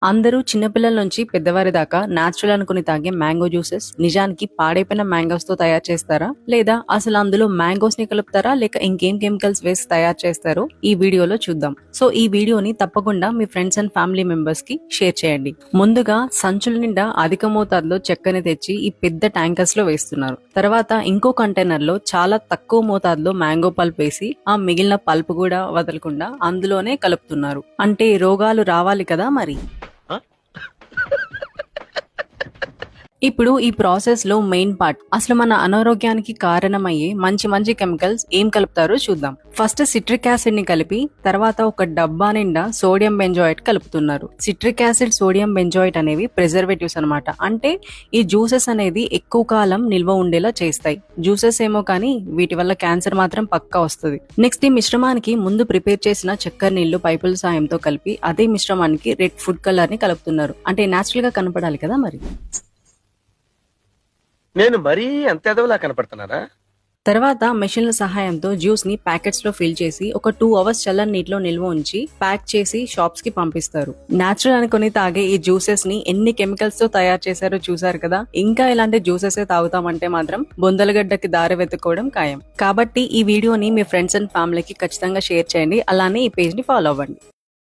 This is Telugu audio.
అందరూ చిన్నపిల్లల నుంచి పెద్దవారి దాకా న్యాచురల్ అనుకుని తాగే మ్యాంగో జ్యూసెస్ నిజానికి పాడైపోయిన మ్యాంగోస్ తో తయారు చేస్తారా, లేదా అసలు అందులో మ్యాంగోస్ ని కలుపుతారా, లేక ఇంకేం కెమికల్స్ వేసి తయారు చేస్తారో ఈ వీడియోలో చూద్దాం. సో ఈ వీడియోని తప్పకుండా మీ ఫ్రెండ్స్ అండ్ ఫ్యామిలీ మెంబర్స్ కి షేర్ చేయండి. ముందుగా సంచుల నిండా అధిక మోతాదులో చెక్కని తెచ్చి ఈ పెద్ద ట్యాంకర్స్ లో వేస్తున్నారు. తర్వాత ఇంకో కంటైనర్ లో చాలా తక్కువ మోతాదులో మ్యాంగో పల్ప్ వేసి ఆ మిగిలిన పల్ప్ కూడా వదలకుండా అందులోనే కలుపుతున్నారు. అంటే రోగాలు రావాలి కదా మరి. ఇప్పుడు ఈ ప్రాసెస్ లో మెయిన్ పార్ట్, అసలు మన అనారోగ్యానికి కారణమయ్యే మంచి మంచి కెమికల్స్ ఏం కలుపుతారో చూద్దాం. ఫస్ట్ సిట్రిక్ యాసిడ్ ని కలిపి తర్వాత ఒక డబ్బా నిండా సోడియం బెంజోయిట్ కలుపుతున్నారు. సిట్రిక్ యాసిడ్, సోడియం బెంజోయిట్ అనేవి ప్రిజర్వేటివ్స్ అనమాట. అంటే ఈ జ్యూసెస్ అనేది ఎక్కువ కాలం నిల్వ ఉండేలా చేస్తాయి. జ్యూసెస్ ఏమో కానీ వీటి వల్ల క్యాన్సర్ మాత్రం పక్కా వస్తుంది. నెక్స్ట్ ఈ మిశ్రమానికి ముందు ప్రిపేర్ చేసిన చక్కెర నీళ్లు పైపుల సాయంతో కలిపి అదే మిశ్రమానికి రెడ్ ఫుడ్ కలర్ ని కలుపుతున్నారు. అంటే నేచురల్ గా కనపడాలి కదా మరి. నేను మరీ అంత ఎదవలా కనపడుతున్నారా? తర్వాత మెషిన్ల సహాయంతో జ్యూస్ ని ప్యాకెట్స్ లో ఫిల్ చేసి ఒక 2 అవర్స్ చల్లని నీటిలో నిల్వ ఉంచి ప్యాక్ చేసి షాప్స్ కి పంపిస్తారు. నేచురల్ అనుకుని తాగే ఈ జ్యూసెస్ ని ఎన్ని కెమికల్స్ తో తయారు చేశారో చూసారు కదా. ఇంకా ఇలాంటి జ్యూసెస్ తాగుతామంటే మాత్రం బొందలగడ్డకి దారి వెతుక్కోవడం ఖాయం. కాబట్టి ఈ వీడియోని మీ ఫ్రెండ్స్ అండ్ ఫ్యామిలీకి ఖచ్చితంగా షేర్ చేయండి. అలానే ఈ పేజ్ ని ఫాలో అవ్వండి.